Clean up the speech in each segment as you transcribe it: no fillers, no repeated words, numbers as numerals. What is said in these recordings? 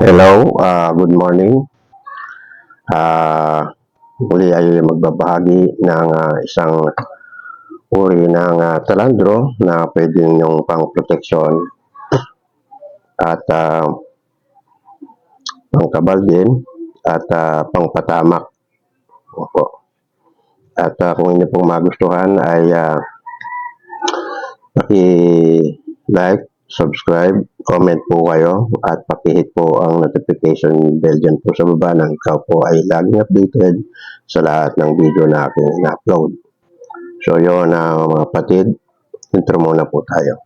Hello, good morning. Muli ay magbabahagi ng isang uri ng talandro na pwede yung pang-proteksyon at pang-kabal din at pang-patamak. Opo. At kung inyo pong magustuhan ay paki-like, subscribe, comment po kayo at paki-hit po ang notification bell dyan po sa baba nang ikaw po ay laging updated sa lahat ng video na aking in-upload. So yun mga kapatid, intro muna po tayo.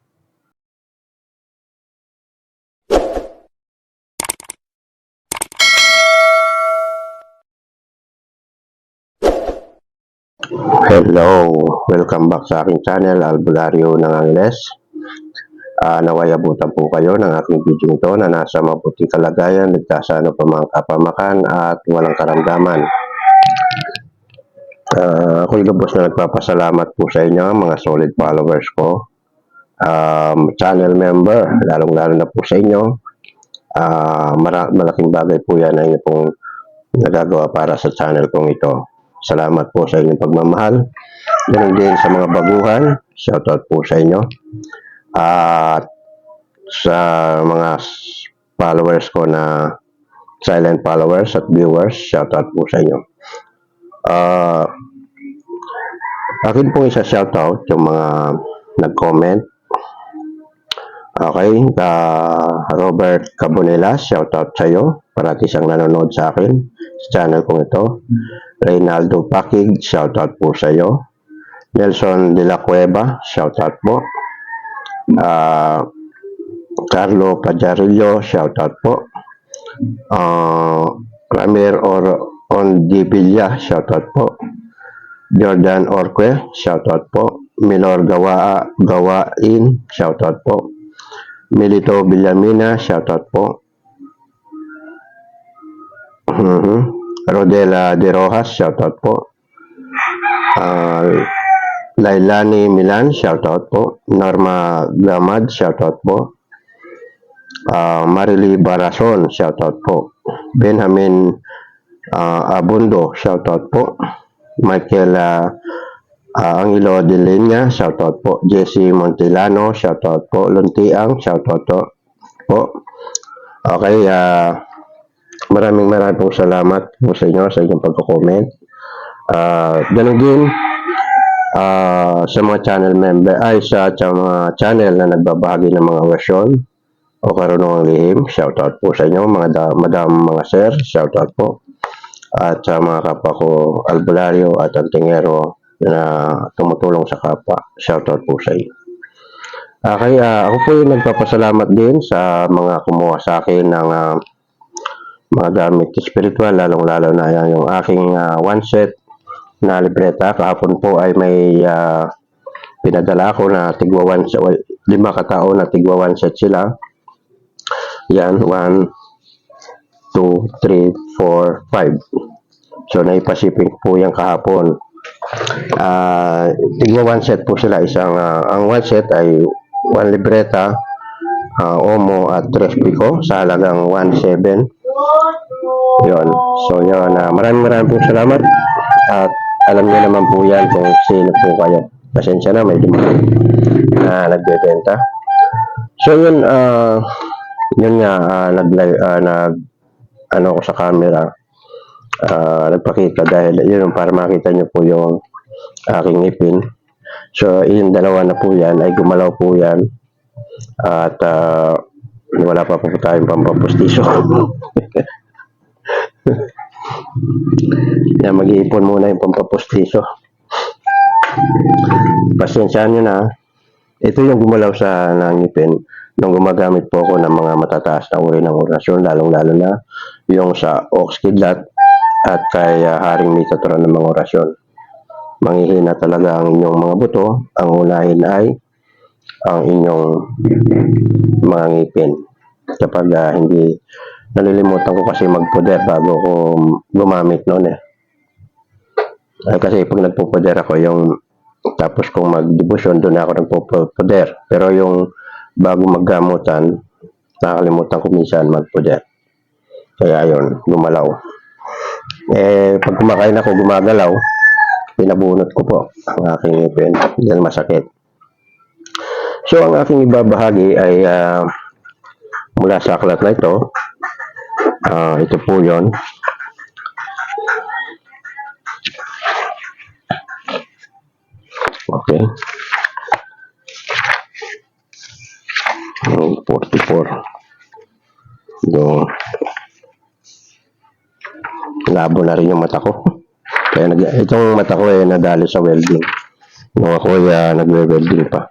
Hello, welcome back sa aking channel, Albularyo ng Angeles. Naway abutan po kayo ng aking video ito na nasa mabuting kalagayan, ligtasan pa mga kapamakan at walang karamdaman. Ako'y lubos na nagpapasalamat po sa inyo, mga solid followers ko, channel member, lalong-lalo na po sa inyo. Malaking bagay po yan na inyo pong nagagawa para sa channel kong ito. Salamat po sa inyong pagmamahal. Ganun din sa mga baguhan, shoutout po sa inyo. At sa mga followers ko na silent followers at viewers, shoutout po sa inyo. Akin pong isa shoutout yung mga nag-comment. Okay, Robert Cabonela, shoutout sa iyo. Parati siyang nanonood sa akin sa channel kong ito. Reynaldo Pakig, shoutout po sa iyo. Nelson De La Cueva, shoutout po. Carlo Pajarillo, shoutout po. Ramir Ondivilla, shoutout po. Jordan Orque, shoutout po. Milor Gawain, shoutout po. Milito Villamina, shoutout po. Rodela De Rojas, shoutout po. Lailani Milan, shoutout po. Norma Gamad, shoutout po. Marily Barason, shoutout po. Benjamin Abundo, shoutout po. Michael Angelo de Lenya, shoutout po. Jesse Montilano, shoutout po. Luntiang, shoutout po. Okay, maraming pong salamat po sa inyo sa inyong pagko-comment. Ganun din sa mga channel member ay sa mga channel na nagbabahagi ng mga version o karunungang lihim, shoutout po sa inyo mga sir, shoutout po. At sa mga kapwa ko albularyo at antingero na tumutulong sa kapwa, shoutout po sa inyo. Kaya ako po yung nagpapasalamat din sa mga kumuha sa akin ng mga gamit spiritual, lalong-lalo na yan yung aking one set na libreta. Kahapon po ay may pinadala ako na tigwa 5 katao na tigwa 1 set sila. Yan, 1, 2, 3, 4, 5. So, naipasiping po yan kahapon. Tigwa 1 set po sila. Ang 1 set ay 1 libreta, omo at 3 piko sa halagang 1.7. Yun. So, yun. Maraming po salamat. At alam niyo naman po yan kung sino po kayo. Pasensya na, may dumaan na nagbebenta. So, yun. Yun nga, ano ko sa camera. Nagpakita dahil yun para makita nyo po yung aking ngipin. So, yung dalawa na po yan ay gumalaw po yan. At wala pa po tayong pampapustiso. Yan, mag-iipon muna yung pampapustiso. Pasensya nyo na. Ito yung gumalaw sa ngipin nung gumagamit po ako ng mga matataas na uri ng orasyon, lalong-lalo na yung sa Ox Kidlat at kay Haring Mitaturan ng mga orasyon. Manghihina talaga ang inyong mga buto. Ang unahin ay ang inyong mga ngipin. Kapag hindi, nalilimutan ko kasi magpuder bago ko gumamit noon kasi pag nagpupuder ako, tapos kung mag-debusyon, doon ako nagpupuder. Pero yung bago maggamutan, nakakalimutan ko minsan magpuder. Kaya yun, gumalaw. Pag kumakain ako, gumagalaw, pinabunot ko po ang aking ngipin. Yan masakit. So, ang aking ibabahagi ay mula sa aklat na ito. Ito po yun. Okay. 44. Yung labo na rin yung mata ko. Kaya itong mata ko nadali sa welding. Nung ako nagwe-welding pa.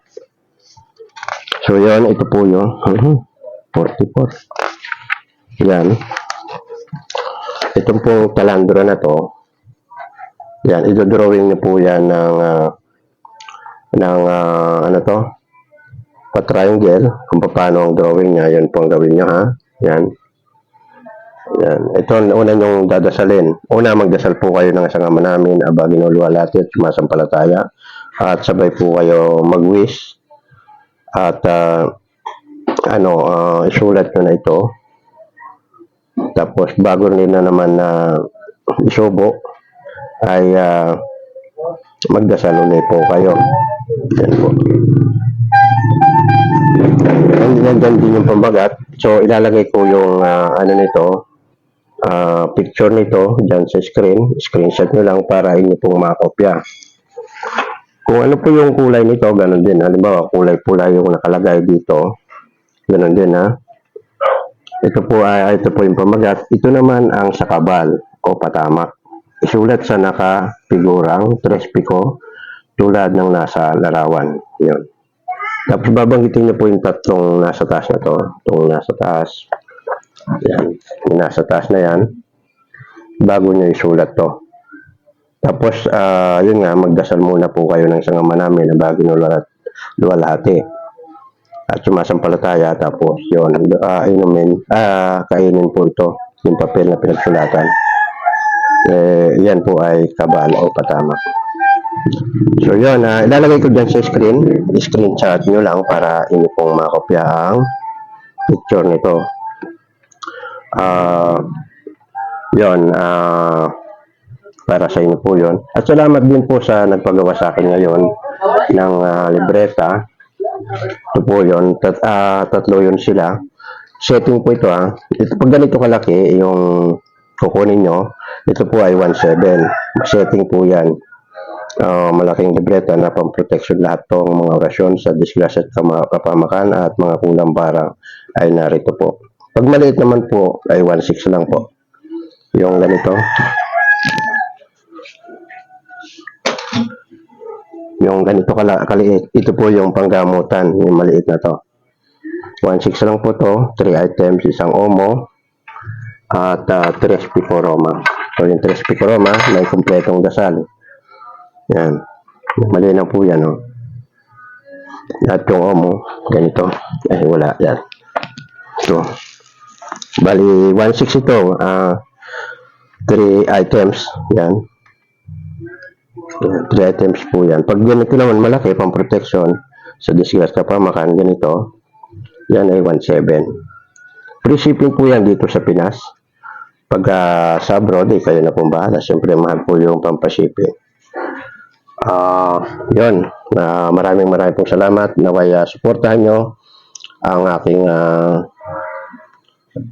So yun, ito po yun. 44. Yan. Itong pong talandro na to. Yan, ito-drawing niyo po yan ng ano to? Pa-triangle. Kung paano ang drawing niya, yan po ang gawin niyo, ha? Yan. Yan. Ito ang una niyong dadasalin. Una, magdasal po kayo ng isang ama namin, Aba, ginuluwalhati at sumasampalataya. At sabay po kayo mag-wish. At isulat nyo na ito. Tapos bago nila naman na isubo ay magdasal ulit po kayo. Yan po. Nandiyan din yung pambagat. So ilalagay ko yung picture nito dyan sa screen. Screenshot nyo lang para inyo pong makopya. Kung ano po yung kulay nito, ganun din. Halimbawa, kulay pula yung nakalagay dito. Ganun din, ha. Ito po yung pamagat. Ito naman ang sakabal o patamak. Isulat sa nakapigurang trespiko tulad ng nasa larawan. Yun. Tapos babanggitin niyo po yung tatlong nasa taas na to. Itong nasa taas. Yan. Yung nasa taas na yan. Bago niyo isulat to. Tapos, yun nga, magdasal muna po kayo ng isang ama namin na bago luwalhati. At sumasampalataya, tapos yun, kainin po ito, yung papel na pinagsulatan. Yan po ay kabal o patamak. So yun, ilalagay ko dyan sa screenshot nyo lang para inyo pong makopya ang picture nito. Yun, para sa inyo po yun. At salamat din po sa nagpagawa sa akin ngayon ng libreta. Ito po yun. Tatlo yun sila. Setting po ito, ha. Ito, pag ganito kalaki, yung kukunin nyo, ito po ay 1.7. Setting po yan. Malaking libreta na pang-protection lahat tong mga orasyon sa disgrasya at kapamakan at mga kulang barang ay narito po. Pag maliit naman po, ay 1.6 lang po. Yung ganito. Yung ganito kaliit, ito po yung panggamutan, yung maliit na to. 1.6 lang po to, 3 items, isang omo, at 3 picoroma. So yung 3 picoroma, may kompletong dasal. Yan. Mali lang po yan, oh. At yung omo, ganito. Wala, yan. Ito. Bali, 1.6 ito, 3 items, yan. 3 items po yan. Pag ganito naman malaki, pang protection sa disgrasya pamakan, ganito, yan ay 1.7. Free shipping po yan dito sa Pinas. Pag sa abroad, kayo na pong bahala. Siyempre, mahal po yung pampashipping. Yun. Maraming pong salamat. Naway supportahan nyo ang aking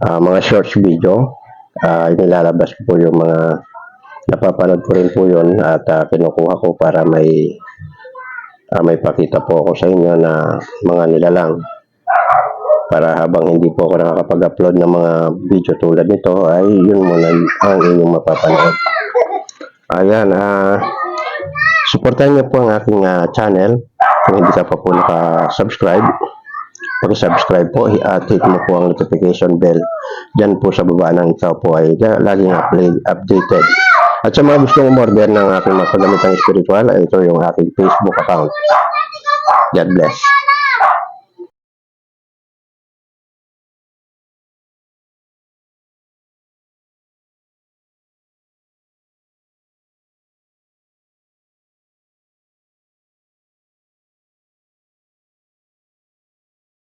mga shorts video. Inilalabas ko po yung mga napapanood ko rin po yun at kinukuha ko para may pakita po ako sa inyo na mga nilalang para habang hindi po ako nakakapag-upload ng mga video tulad nito ay yun muna ang inyong mapapanood. Ayan, supportan niyo po ang aking channel kung hindi ka pa po naka-subscribe. Pag-subscribe po at hit mo po ang notification bell dyan po sa baba ng ikaw po ay laging updated. At sa mga gustong umorder ng aking mga paggamitang spiritual, ito yung aking Facebook account. God bless.